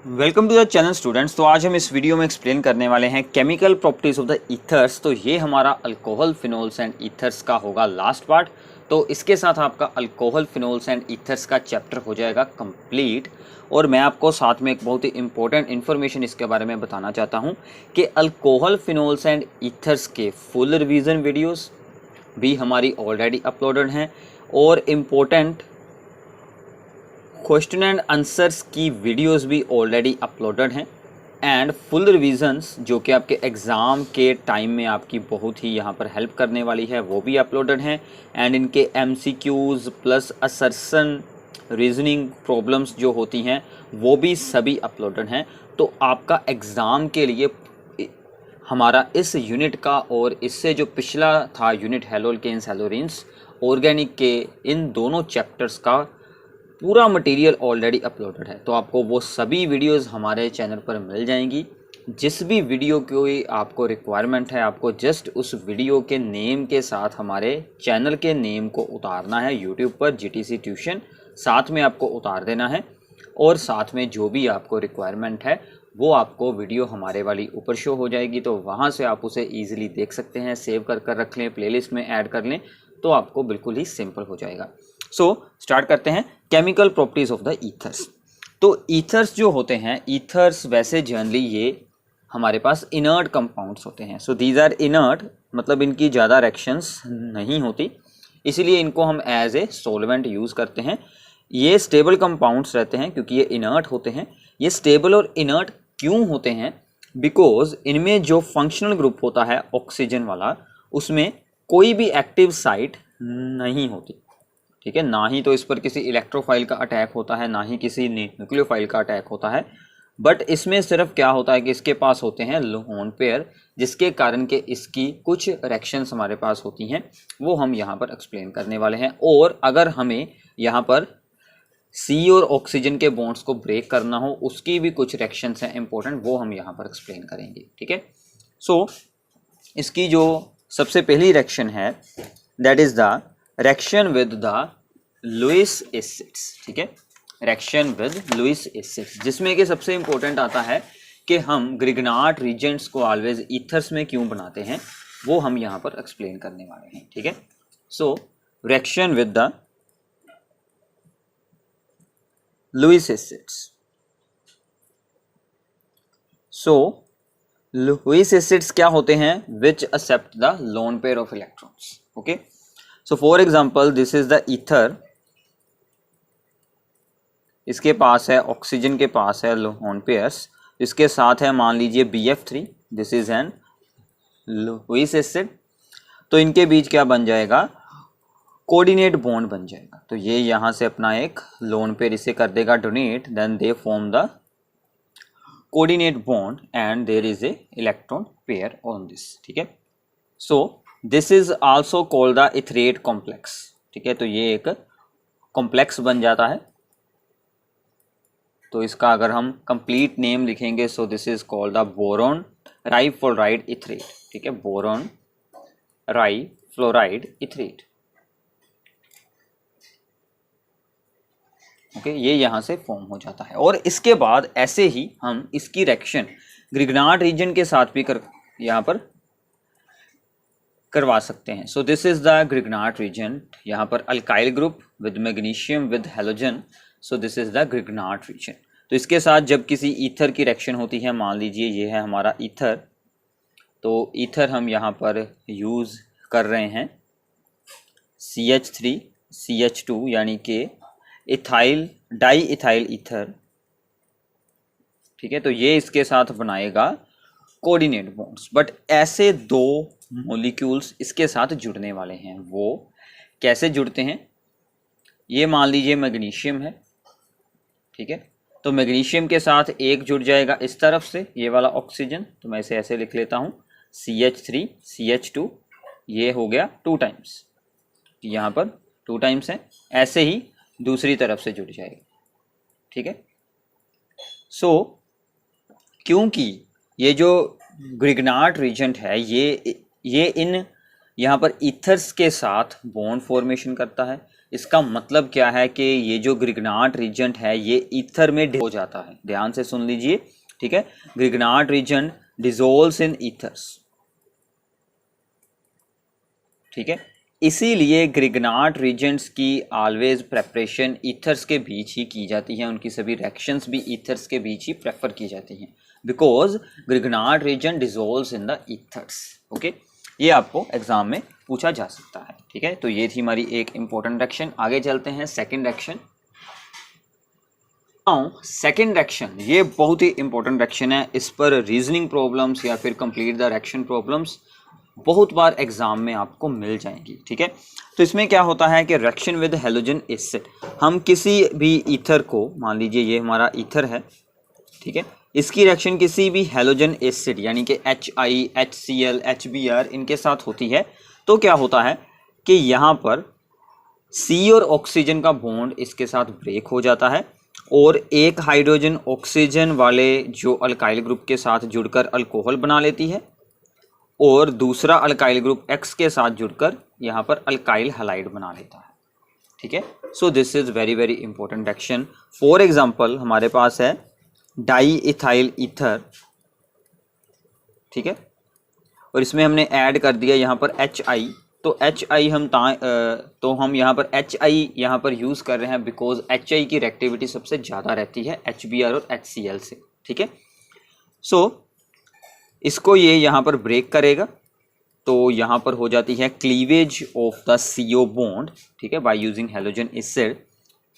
Welcome to the channel students. तो आज हम इस वीडियो में एक्सप्लेन करने वाले हैं chemical properties of the ethers. तो ये हमारा अल्कोहल फिनोल्स एंड ईथर्स का होगा लास्ट पार्ट। तो इसके साथ आपका अल्कोहल फिनोल्स एंड ईथर्स का चैप्टर हो जाएगा कंप्लीट। और मैं आपको साथ में एक बहुत ही इंपॉर्टेंट इन्फॉर्मेशन इसके बारे में बताना चाहता हूँ कि अल्कोहल फिनोल्स एंड ईथर्स के फुल रिवीजन वीडियोज़ भी हमारी ऑलरेडी अपलोडेड हैं और इम्पोर्टेंट क्वेश्चन एंड आंसर्स की वीडियोस भी ऑलरेडी अपलोडेड हैं एंड फुल रिवीजन्स जो कि आपके एग्ज़ाम के टाइम में आपकी बहुत ही यहाँ पर हेल्प करने वाली है वो भी अपलोडेड हैं एंड इनके MCQs plus assertion reasoning problems जो होती हैं वो भी सभी अपलोडेड हैं। तो आपका एग्ज़ाम के लिए हमारा इस यूनिट का और इससे जो पिछला था यूनिट हेलोल्केन्स हेलोरिन्स ऑर्गेनिक के इन दोनों चैप्टर्स का पूरा मटेरियल ऑलरेडी अपलोडेड है। तो आपको वो सभी वीडियोस हमारे चैनल पर मिल जाएंगी। जिस भी वीडियो की आपको रिक्वायरमेंट है आपको जस्ट उस वीडियो के नेम के साथ हमारे चैनल के नेम को उतारना है यूट्यूब पर जीटीसी ट्यूशन साथ में आपको उतार देना है और साथ में जो भी आपको रिक्वायरमेंट है वो आपको वीडियो हमारे वाली ऊपर शो हो जाएगी। तो वहाँ से आप उसे ईजिली देख सकते हैं, सेव कर रख लें, प्लेलिस्ट में ऐड कर लें तो आपको बिल्कुल ही सिंपल हो जाएगा। सो स्टार्ट करते हैं chemical properties of the ethers. तो ईथर्स जो होते हैं, ईथर्स वैसे जनरली ये हमारे पास इनर्ट कंपाउंड्स होते हैं। सो दीज आर इनर्ट, मतलब इनकी ज़्यादा रिएक्शंस नहीं होती, इसीलिए इनको हम एज ए सॉल्वेंट यूज़ करते हैं। ये स्टेबल कंपाउंड्स रहते हैं क्योंकि ये इनर्ट होते हैं। ये स्टेबल और इनर्ट क्यों होते हैं? बिकॉज इनमें जो फंक्शनल ग्रुप होता है ऑक्सीजन वाला, उसमें कोई भी एक्टिव साइट नहीं होती, ठीक है। ना ही तो इस पर किसी इलेक्ट्रोफाइल का अटैक होता है, ना ही किसी न्यूक्लियोफाइल का अटैक होता है, बट इसमें सिर्फ क्या होता है कि इसके पास होते हैं लोन पेयर, जिसके कारण के इसकी कुछ रिएक्शंस हमारे पास होती हैं वो हम यहाँ पर एक्सप्लेन करने वाले हैं। और अगर हमें यहाँ पर सी और ऑक्सीजन के बॉन्ड्स को ब्रेक करना हो उसकी भी कुछ रिएक्शंस हैं इंपॉर्टेंट, वो हम यहाँ पर एक्सप्लेन करेंगे, ठीक है। सो इसकी जो सबसे पहली रिएक्शन है that is the reaction with the Lewis acids, ठीक है। रिएक्शन विद लुईस एसिड्स, जिसमें कि सबसे इंपॉर्टेंट आता है कि हम ग्रिग्नार्ड रीजेंट्स को ऑलवेज ईथर्स में क्यों बनाते हैं वो हम यहाँ पर एक्सप्लेन करने वाले हैं, ठीक है। So reaction with the Lewis acids. So Lewis acids क्या होते हैं? Which accept the lone pair of electrons, okay. So for example this is the ether, इसके पास है ऑक्सीजन के पास है लोन पेयर्स, इसके साथ है मान लीजिए BF3, this is an Lewis acid. तो इनके बीच क्या बन जाएगा? कोऑर्डिनेट बॉन्ड बन जाएगा। तो ये यहाँ से अपना एक लोन पेयर इसे कर देगा donate, then they form the coordinate bond and there is a electron pair on this, ठीक है। So this is also called the etherate complex, ठीक है। तो ये एक कॉम्प्लेक्स बन जाता है। तो इसका अगर हम कंप्लीट नेम लिखेंगे so this is called the boron trifluoride etherate, ठीक है। Boron trifluoride etherate, okay. ये यहाँ से फॉर्म हो जाता है और इसके बाद ऐसे ही हम इसकी रिएक्शन ग्रिग्नार्ड रीजन के साथ भी यहाँ पर करवा सकते हैं। सो this is the Grignard reason, यहाँ पर alkyl group with magnesium with halogen, so this is the Grignard reason. तो इसके साथ जब किसी ईथर की रिएक्शन होती है, मान लीजिए ये है हमारा ईथर, तो ईथर हम यहाँ पर यूज़ कर रहे हैं CH3 CH2 यानी कि इथाइल डाई इथाइल ईथर, ठीक है। तो ये इसके साथ बनाएगा कोऑर्डिनेट बॉन्ड्स, बट ऐसे दो मॉलिक्यूल्स इसके साथ जुड़ने वाले हैं। वो कैसे जुड़ते हैं? ये मान लीजिए मैग्नीशियम है, ठीक है। तो मैग्नीशियम के साथ एक जुड़ जाएगा इस तरफ से, ये वाला ऑक्सीजन, तो मैं इसे ऐसे लिख लेता हूँ CH3 CH2, ये हो गया 2 टाइम्स, यहाँ पर 2 टाइम्स है, ऐसे ही दूसरी तरफ से जुड़ जाएगा, ठीक है। सो क्योंकि ये जो ग्रिग्नार्ड रीजेंट है ये इन यहाँ पर ईथर्स के साथ बॉन्ड फॉर्मेशन करता है, इसका मतलब क्या है कि ये जो ग्रिग्नार्ड रीजेंट है ये ईथर में हो जाता है। ध्यान से सुन लीजिए, ठीक है। ग्रिग्नार्ड रीजेंट डिसॉल्व्स इन ईथर्स, ठीक है। इसीलिए ग्रिग्नार्ड रीजेंट्स की ऑलवेज प्रेपरेशन ईथर्स के बीच ही की जाती है, उनकी सभी रिएक्शंस भी ईथर्स के बीच ही प्रेफर की जाती हैं, because Grignard reagent dissolves in the ethers. Okay, ये आपको एग्जाम में पूछा जा सकता है, ठीक है। तो ये थी हमारी एक इंपॉर्टेंट रिएक्शन। आगे चलते हैं सेकंड रिएक्शन। सेकंड रिएक्शन ये बहुत ही इंपॉर्टेंट रिएक्शन है। इस पर रीजनिंग प्रॉब्लम्स या फिर कंप्लीट द रिएक्शन प्रॉब्लम्स बहुत बार एग्जाम में आपको मिल जाएंगी, ठीक है। तो इसमें क्या होता है कि रिएक्शन विद हैलोजन एसिड, हम किसी भी ईथर को, मान लीजिए ये हमारा ईथर है, ठीक है, इसकी रिएक्शन किसी भी हैलोजन एसिड यानी कि HI, HCl, HBr इनके साथ होती है, तो क्या होता है कि यहाँ पर C और ऑक्सीजन का बॉन्ड इसके साथ ब्रेक हो जाता है और एक हाइड्रोजन ऑक्सीजन वाले जो अल्काइल ग्रुप के साथ जुड़कर अल्कोहल बना लेती है और दूसरा अल्काइल ग्रुप X के साथ जुड़कर यहाँ पर अल्काइल हैलाइड बना लेता है, ठीक है। So this is very very important reaction. For example हमारे पास है डाई इथाइल ईथर, ठीक है, और इसमें हमने ऐड कर दिया यहाँ पर HI। तो HI हम यहाँ पर HI यहाँ पर यूज़ कर रहे हैं बिकॉज HI की रिएक्टिविटी सबसे ज़्यादा रहती है HBr और HCl से, ठीक है। सो इसको ये यहाँ पर ब्रेक करेगा, तो यहाँ पर हो जाती है cleavage of the CO bond, ठीक है, बाय यूजिंग हैलोजन एसिड।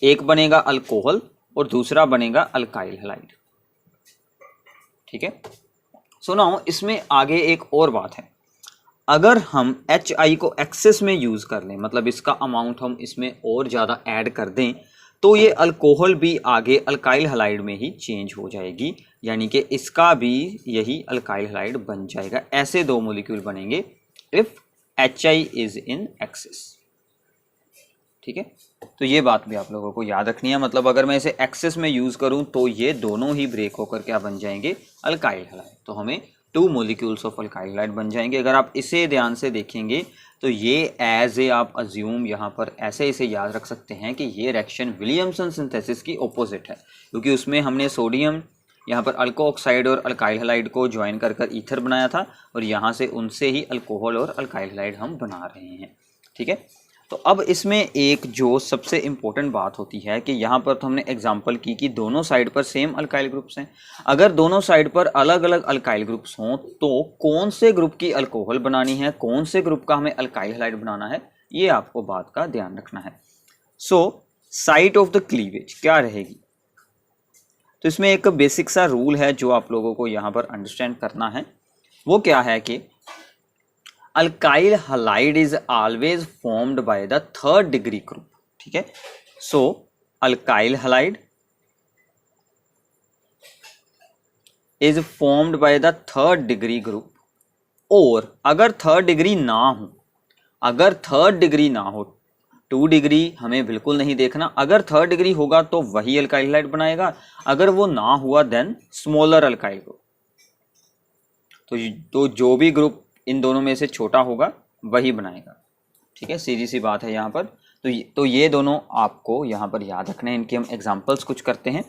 एक बनेगा अल्कोहल और दूसरा बनेगा अल्काइल हैलाइड, ठीक है। सो नाउ इसमें आगे एक और बात है, अगर हम HI को एक्सेस में यूज़ कर लें, मतलब इसका अमाउंट हम इसमें और ज़्यादा ऐड कर दें, तो ये अल्कोहल भी आगे अल्काइल हैलाइड में ही चेंज हो जाएगी, यानी कि इसका भी यही अल्काइल हैलाइड बन जाएगा। ऐसे दो मॉलिक्यूल बनेंगे if HI is in excess, ठीक है। तो ये बात भी आप लोगों को याद रखनी है, मतलब अगर मैं इसे एक्सेस में यूज़ करूं तो ये दोनों ही ब्रेक होकर क्या बन जाएंगे, अल्काइल हैलाइड। तो हमें 2 मॉलिक्यूल्स ऑफ अल्काइल हैलाइड बन जाएंगे। अगर आप इसे ध्यान से देखेंगे तो ये एज ए आप अज्यूम यहाँ पर ऐसे इसे याद रख सकते हैं कि ये रिएक्शन विलियमसन सिंथेसिस की ऑपोजिट है, क्योंकि उसमें हमने सोडियम यहाँ पर अल्को ऑक्साइड और अल्काइल हैलाइड को ज्वाइन कर कर ईथर बनाया था और यहाँ से उनसे ही अल्कोहल और अल्काइल हैलाइड हम बना रहे हैं, ठीक है। तो अब इसमें एक जो सबसे इम्पोर्टेंट बात होती है कि यहाँ पर तो हमने एग्जांपल की कि दोनों साइड पर सेम अल्काइल ग्रुप्स हैं। अगर दोनों साइड पर अलग अलग अल्काइल ग्रुप्स हों तो कौन से ग्रुप की अल्कोहल बनानी है, कौन से ग्रुप का हमें अल्काइल हैलाइड बनाना है, ये आपको बात का ध्यान रखना है। So site of the cleavage क्या रहेगी, तो इसमें एक बेसिक सा रूल है जो आप लोगों को यहाँ पर अंडरस्टैंड करना है। वो क्या है कि alkyl halide is always formed by the third degree group, ठीक है। So alkyl halide is formed by the third degree group, और अगर थर्ड डिग्री ना हो, अगर थर्ड डिग्री ना हो, 2 डिग्री हमें बिल्कुल नहीं देखना, अगर थर्ड डिग्री होगा तो वही अल्काइल हैलाइड बनाएगा, अगर वो ना हुआ देन स्मॉलर अल्काइल ग्रुप। तो जो भी ग्रुप इन दोनों में से छोटा होगा वही बनाएगा, ठीक है, सीधी सी बात है यहाँ पर। तो ये दोनों आपको यहाँ पर याद रखने हैं। इनके हम एग्जांपल्स कुछ करते हैं।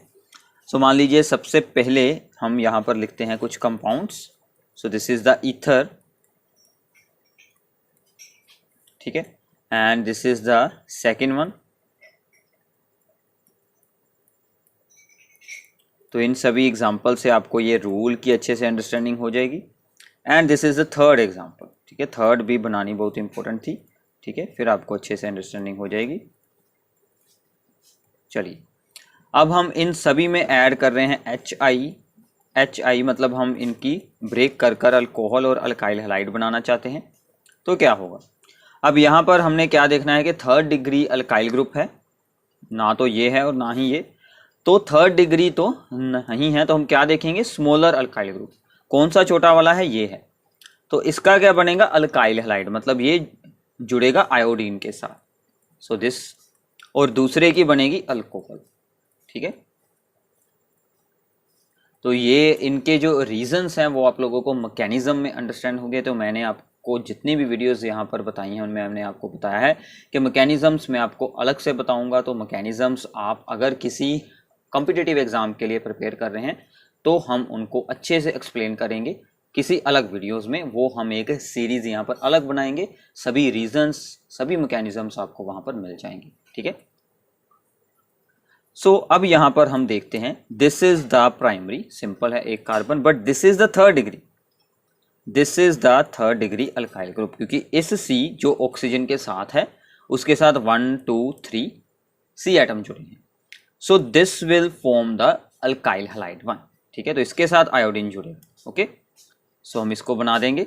सो मान लीजिए सबसे पहले हम यहाँ पर लिखते हैं कुछ compounds. So this is the ether, ठीक है, and this is the second one. तो इन सभी एग्जाम्पल से आपको ये रूल की अच्छे से अंडरस्टैंडिंग हो जाएगी। And this is the third example, ठीक है, थर्ड भी बनानी बहुत इंपॉर्टेंट थी, ठीक है, फिर आपको अच्छे से अंडरस्टैंडिंग हो जाएगी। चलिए अब हम इन सभी में ऐड कर रहे हैं HI मतलब हम इनकी ब्रेक कर कर अल्कोहल और अल्काइल हैलाइड बनाना चाहते हैं। तो क्या होगा, अब यहाँ पर हमने क्या देखना है कि थर्ड डिग्री अल्काइल ग्रुप है, ना तो ये है और ना ही ये, तो थर्ड डिग्री तो नहीं है, तो हम क्या देखेंगे, स्मॉलर अल्काइल ग्रुप। कौन सा छोटा वाला है, ये है, तो इसका क्या बनेगा, अल्काइल हैलाइड, मतलब ये जुड़ेगा आयोडीन के साथ। सो दिस, और दूसरे की बनेगी अल्कोहल, ठीक है। तो ये इनके जो रीजंस हैं वो आप लोगों को मैकेनिज्म में अंडरस्टैंड हो गए। तो मैंने आपको आपको जितनी भी वीडियोस यहाँ पर बताई हैं उनमें हमने आपको बताया है कि मैकेनिज़म्स मैं आपको अलग से बताऊँगा। तो मैकेनिज़म्स आप अगर किसी कॉम्पिटिटिव एग्ज़ाम के लिए प्रिपेयर कर रहे हैं तो हम उनको अच्छे से एक्सप्लेन करेंगे किसी अलग वीडियोस में। वो हम एक सीरीज़ यहाँ पर अलग बनाएंगे, सभी रीजंस सभी मैकेनिज़म्स आपको वहाँ पर मिल जाएंगे। ठीक है। सो अब यहाँ पर हम देखते हैं, this is the primary, simple है एक carbon, but this is the third degree, this is the third degree alkyl group, क्योंकि इस C जो ऑक्सीजन के साथ है उसके साथ 1 2 3 C एटम जुड़े हैं। So this will form the alkyl halide 1। ठीक है, तो इसके साथ आयोडीन जुड़े। ओके, सो हम इसको बना देंगे।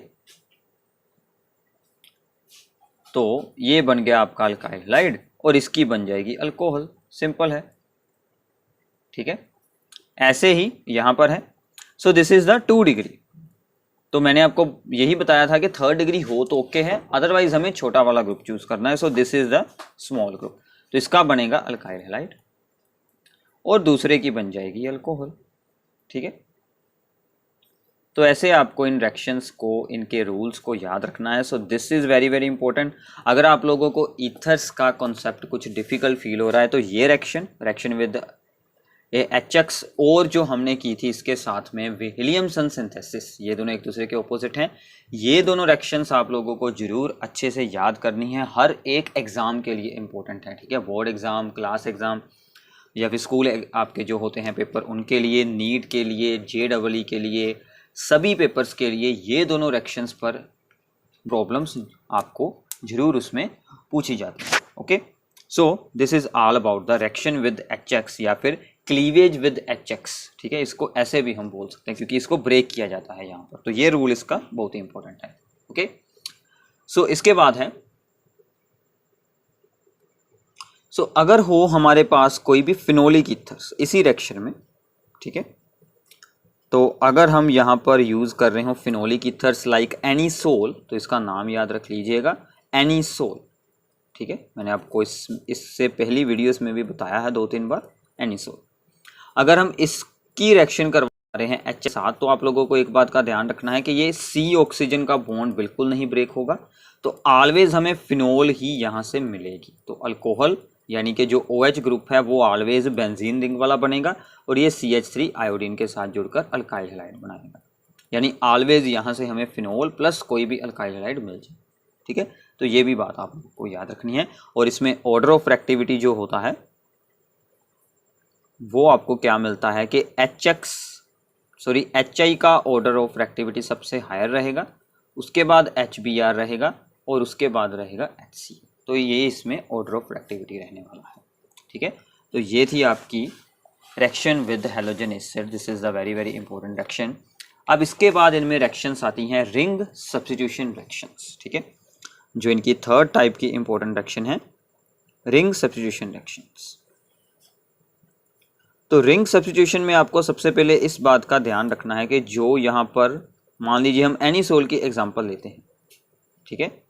तो ये बन गया आपका अल्काइल हैलाइड और इसकी बन जाएगी अल्कोहल, सिंपल है। ठीक है, ऐसे ही यहां पर है। So this is the 2 degree. तो मैंने आपको यही बताया था कि थर्ड डिग्री हो तो ओके है, अदरवाइज हमें छोटा वाला ग्रुप चूज करना है। So this is the small group, तो इसका बनेगा अल्काइल हैलाइड और दूसरे की बन जाएगी अल्कोहल। ठीक है, तो ऐसे आपको इन रिएक्शंस को, इनके रूल्स को याद रखना है। So this is very very important. अगर आप लोगों को ईथर्स का कॉन्सेप्ट कुछ डिफिकल्ट फील हो रहा है तो ये रिएक्शन विद HX और जो हमने की थी इसके साथ में विलियमसन सिंथेसिस, ये दोनों एक दूसरे के ऑपोजिट हैं। ये दोनों रिएक्शंस आप लोगों को जरूर अच्छे से याद करनी है, हर एक एग्ज़ाम के लिए इंपॉर्टेंट है। ठीक है, बोर्ड एग्ज़ाम, क्लास एग्ज़ाम या फिर स्कूल आपके जो होते हैं पेपर, उनके लिए, नीट के लिए, JEE के लिए, सभी पेपर्स के लिए ये दोनों रिएक्शंस पर प्रॉब्लम्स आपको जरूर उसमें पूछी जाती है। Okay, so this is all about the reaction with HX या फिर क्लीवेज विद HX। ठीक है, इसको ऐसे भी हम बोल सकते हैं क्योंकि इसको ब्रेक किया जाता है यहाँ पर, तो ये रूल इसका बहुत ही इंपॉर्टेंट है। ओके, सो इसके बाद है, सो अगर हो हमारे पास कोई भी फिनोलिक ईथर्स इसी रिएक्शन में, ठीक है, तो अगर हम यहाँ पर यूज़ कर रहे हो फिनोलिक ईथर्स लाइक एनीसोल, तो इसका नाम याद रख लीजिएगा, एनीसोल। ठीक है, मैंने आपको इससे पहली वीडियोस में भी बताया है 2-3 बार, एनीसोल। अगर हम इसकी रिएक्शन करवा रहे हैं H साथ, तो आप लोगों को एक बात का ध्यान रखना है कि ये C ऑक्सीजन का बॉन्ड बिल्कुल नहीं ब्रेक होगा, तो ऑलवेज हमें फिनोल ही यहाँ से मिलेगी। तो अल्कोहल यानी कि जो OH ग्रुप है वो ऑलवेज बेंजीन रिंग वाला बनेगा और ये CH3 आयोडीन के साथ जुड़कर अल्काइल हैलाइड बनाएगा, यानी ऑलवेज यहाँ से हमें फिनोल प्लस कोई भी अल्काइल हैलाइड मिल जाए। ठीक है, तो ये भी बात आपको याद रखनी है। और इसमें ऑर्डर ऑफ रिएक्टिविटी जो होता है वो आपको क्या मिलता है कि HI का ऑर्डर ऑफ रिएक्टिविटी सबसे हायर रहेगा, उसके बाद HBr रहेगा और उसके बाद रहेगा HC। तो ये इसमें ऑर्डर ऑफ रिएक्टिविटी रहने वाला है। ठीक है, तो ये थी आपकी reaction with halogen acid, this is the very very important reaction. अब इसके बाद इनमें रिएक्शंस आती हैं रिंग सब्स्टिट्यूशन रिएक्शंस। ठीक है, जो इनकी थर्ड टाइप की इंपॉर्टेंट रिएक्शन है, रिंग सब्स्टिट्यूशन रिएक्शंस। तो रिंग सब्स्टिट्यूशन में आपको सबसे पहले इस बात का ध्यान रखना है कि जो यहाँ पर, मान लीजिए हम एनीसोल की एग्जांपल लेते हैं। ठीक है,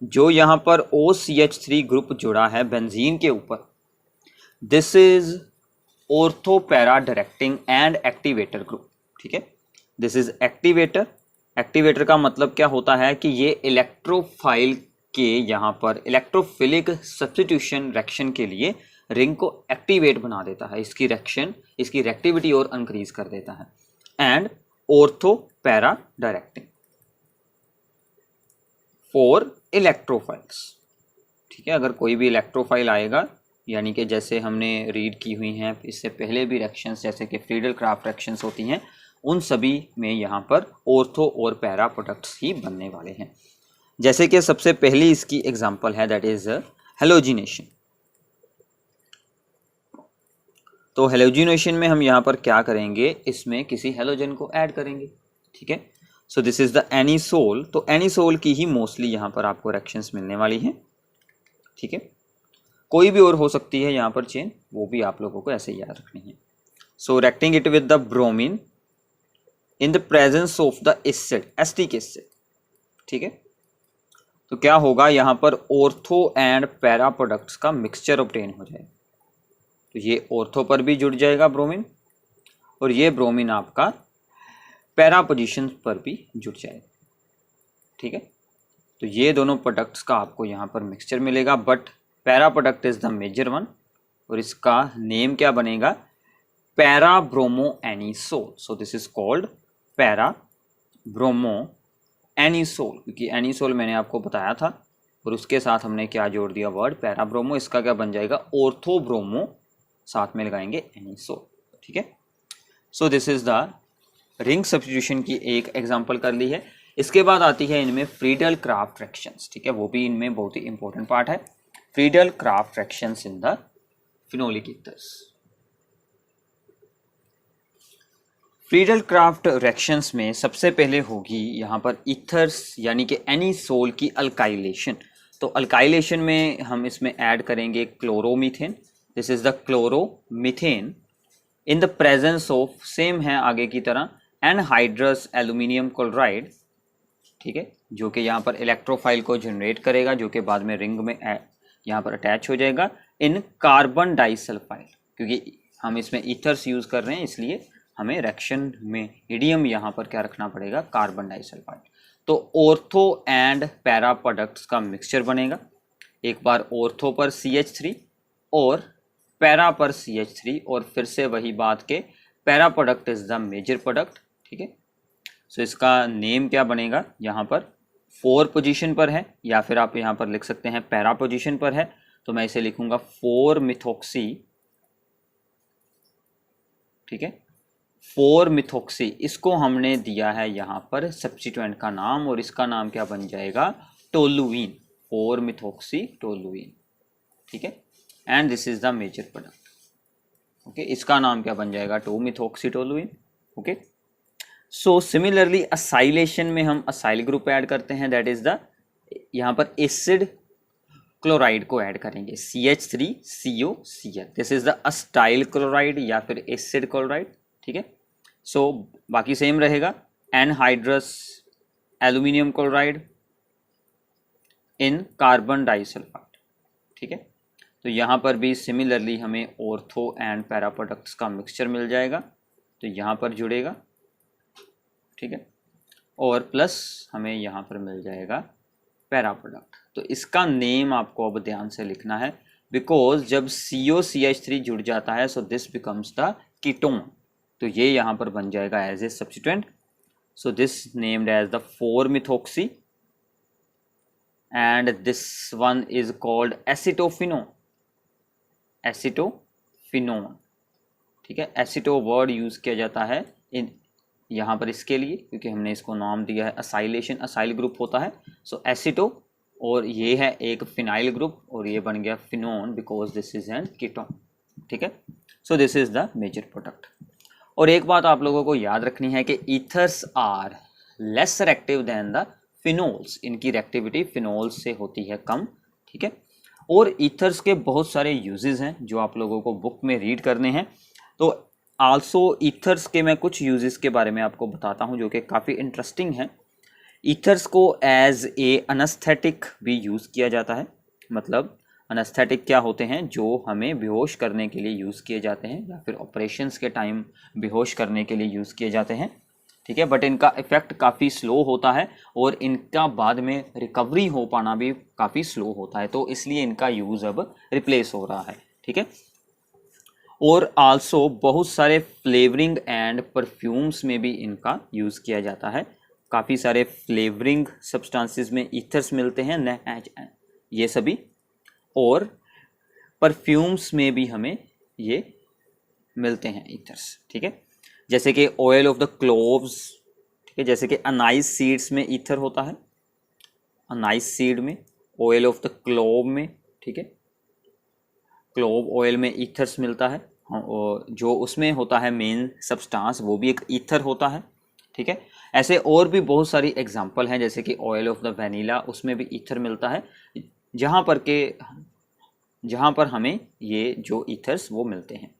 जो यहाँ पर OCH3 ग्रुप जुड़ा है बेंजीन के ऊपर, this is ortho para directing and activator group. ठीक है, दिस इज एक्टिवेटर। एक्टिवेटर का मतलब क्या होता है कि ये इलेक्ट्रोफाइल के यहाँ पर इलेक्ट्रोफिलिक सब्स्टिट्यूशन रिएक्शन के लिए रिंग को एक्टिवेट बना देता है, इसकी रिएक्शन, इसकी रिएक्टिविटी और इंक्रीज कर देता है। And ortho para directing for electrophiles. ठीक है, अगर कोई भी इलेक्ट्रोफाइल आएगा, यानी कि जैसे हमने रीड की हुई हैं इससे पहले भी रिएक्शंस, जैसे कि फ्रीडल क्राफ्ट रिएक्शंस होती हैं, उन सभी में यहाँ पर ऑर्थो और पैरा प्रोडक्ट्स ही बनने वाले हैं। जैसे कि सबसे पहली इसकी एग्जांपल है, दैट इज हेलोजिनेशन। तो हेलोजिनेशन में हम यहाँ पर क्या करेंगे, इसमें किसी हेलोजन को ऐड करेंगे। ठीक है, so this is the anisole. तो एनीसोल की ही मोस्टली यहाँ पर आपको रिएक्शंस मिलने वाली हैं। ठीक है, कोई भी और हो सकती है यहाँ पर चेन, वो भी आप लोगों को ऐसे याद रखनी है। So reacting it with the bromine in the presence of the acid, acetic acid. ठीक है, तो क्या होगा, यहाँ पर ऑर्थो एंड पैरा प्रोडक्ट्स का मिक्सचर ऑब्टेन हो जाएगा। तो ये ऑर्थो पर भी जुड़ जाएगा ब्रोमीन, और ये ब्रोमीन आपका पैरा पोजीशन पर भी जुड़ जाएगा। ठीक है, तो ये दोनों प्रोडक्ट्स का आपको यहाँ पर मिक्सचर मिलेगा, but para product is the major one और इसका नेम क्या बनेगा, para bromo anisole. So this is called para bromo anisole, क्योंकि एनीसोल मैंने आपको बताया था और उसके साथ हमने क्या जोड़ दिया, वर्ड पैरा ब्रोमो। इसका क्या बन जाएगा, ऑर्थो ब्रोमो, साथ में लगाएंगे एनीसोल। ठीक है, so this is the ring substitution की एक एग्जांपल कर ली है। इसके बाद आती है इनमें फ्रीडल क्राफ्ट रिएक्शंस। ठीक है, वो भी इनमें बहुत ही इंपॉर्टेंट पार्ट है, Friedel craft reactions in the phenolic ethers. Friedel craft reactions में सबसे पहले होगी यहाँ पर ईथर्स यानी कि एनीसोल की अल्काइलेशन। तो अल्काइलेशन में हम इसमें ऐड करेंगे chloromethane. This is the chloromethane in the presence of, same है आगे की तरह, एनहाइड्रस एल्यूमिनियम क्लोराइड। ठीक है, जो कि यहाँ पर इलेक्ट्रोफाइल को जनरेट करेगा, जो कि बाद में रिंग में यहाँ पर अटैच हो जाएगा इन कार्बन डाइसल्फाइड। क्योंकि हम इसमें ईथर्स यूज कर रहे हैं इसलिए हमें रिएक्शन में ईडियम यहाँ पर क्या रखना पड़ेगा, कार्बन डाइसल्फाइड। तो ऑर्थो एंड पैरा प्रोडक्ट्स का मिक्सचर बनेगा। एक बार ऑर्थो पर CH3 और पैरा पर CH3, और फिर से वही बात के para product is the major product. ठीक है, सो इसका नेम क्या बनेगा, यहाँ पर 4 पोजीशन पर है, या फिर आप यहाँ पर लिख सकते हैं पैरा पोजीशन पर है, तो मैं इसे लिखूंगा 4 मिथॉक्सी। ठीक है, 4 मिथॉक्सी, इसको हमने दिया है यहाँ पर सब्स्टिट्यूएंट का नाम, और इसका नाम क्या बन जाएगा, टोलुइन, 4 मिथॉक्सी टोलुइन। ठीक है, and this is the major product. Okay, इसका नाम क्या बन जाएगा, 2 methoxy toluene. Okay, so similarly acylation में हम असाइल ग्रुप ऐड करते हैं, दैट इज द, यहाँ पर एसिड क्लोराइड को ऐड करेंगे, CH3COCl। This is the hostile chloride या फिर एसिड क्लोराइड। ठीक है, सो बाकी सेम रहेगा, anhydrous aluminium chloride in carbon disulphide. ठीक है, तो यहाँ पर भी सिमिलरली हमें ऑर्थो एंड पैरा प्रोडक्ट्स का मिक्सचर मिल जाएगा, तो यहाँ पर जुड़ेगा। ठीक है, और प्लस हमें यहाँ पर मिल जाएगा पैरा प्रोडक्ट। तो इसका नेम आपको अब ध्यान से लिखना है, बिकॉज जब COCH3 जुड़ जाता है so this becomes the ketone, तो ये यहाँ पर बन जाएगा as a substituent. So this named as the 4 methoxy and this one is called acetophenone, acetophenone. ठीक है, एसिटो वर्ड यूज किया जाता है इन यहाँ पर इसके लिए, क्योंकि हमने इसको नाम दिया है असाइलेशन, असाइल ग्रुप होता है। सो एसिटो, और ये है एक फिनाइल ग्रुप, और ये बन गया phenone because this is an ketone. ठीक है, so this is the major product. और एक बात आप लोगों को याद रखनी है कि ethers are less reactive than the phenols, इनकी रिएक्टिविटी फिनोल्स से होती है कम। ठीक है, और ईथर्स के बहुत सारे यूजेस हैं जो आप लोगों को बुक में रीड करने हैं। तो आल्सो ईथर्स के मैं कुछ यूजेस के बारे में आपको बताता हूं जो कि काफ़ी इंटरेस्टिंग है। ईथर्स को एज ए अनस्थेटिक भी यूज़ किया जाता है। मतलब अनस्थेटिक क्या होते हैं, जो हमें बेहोश करने के लिए यूज़ किए जाते हैं या फिर ऑपरेशंस के टाइम बेहोश करने के लिए यूज़ किए जाते हैं। ठीक है, बट इनका इफेक्ट काफ़ी स्लो होता है और इनका बाद में रिकवरी हो पाना भी काफ़ी स्लो होता है, तो इसलिए इनका यूज़ अब रिप्लेस हो रहा है। ठीक है, और आल्सो बहुत सारे फ्लेवरिंग एंड परफ्यूम्स में भी इनका यूज़ किया जाता है। काफ़ी सारे फ्लेवरिंग सब्सटेंसेस में ईथर्स मिलते हैं ये सभी, और परफ्यूम्स में भी हमें ये मिलते हैं ईथर्स। ठीक है, जैसे कि ऑयल ऑफ द क्लोव्स। ठीक है, जैसे कि अनाइस सीड्स में ईथर होता है, अनाइस सीड में, ऑयल ऑफ द क्लोव में। ठीक है, क्लोव ऑयल में ईथर्स मिलता है, और जो उसमें होता है मेन सब्सटेंस वो भी एक ईथर होता है। ठीक है, ऐसे और भी बहुत सारी एग्जांपल हैं, जैसे कि ऑयल ऑफ द वैनिला, उसमें भी ईथर मिलता है, जहाँ पर हमें ये जो ईथर्स वो मिलते हैं।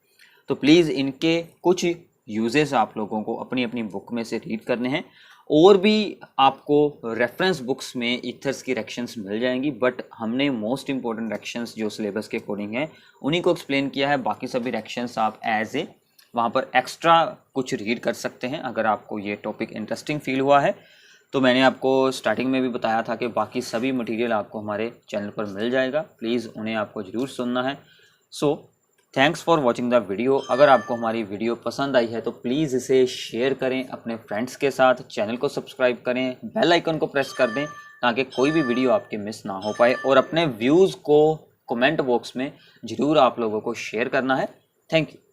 तो प्लीज़ इनके कुछ यूजेस आप लोगों को अपनी अपनी बुक में से रीड करने हैं, और भी आपको रेफरेंस बुक्स में ईथर्स की रिएक्शंस मिल जाएंगी, बट हमने मोस्ट इंपॉर्टेंट रिएक्शंस जो सिलेबस के अकॉर्डिंग है उन्हीं को एक्सप्लेन किया है। बाकी सभी रिएक्शंस आप एज ए वहाँ पर एक्स्ट्रा कुछ रीड कर सकते हैं अगर आपको ये टॉपिक इंटरेस्टिंग फील हुआ है। तो मैंने आपको स्टार्टिंग में भी बताया था कि बाकी सभी मटेरियल आपको हमारे चैनल पर मिल जाएगा, प्लीज़ उन्हें आपको ज़रूर सुनना है। So thanks for watching the video. अगर आपको हमारी वीडियो पसंद आई है तो प्लीज़ इसे शेयर करें अपने फ्रेंड्स के साथ, चैनल को सब्सक्राइब करें, बेल आइकन को प्रेस कर दें ताकि कोई भी वीडियो आपके मिस ना हो पाए, और अपने व्यूज़ को कमेंट बॉक्स में ज़रूर आप लोगों को शेयर करना है। Thank you.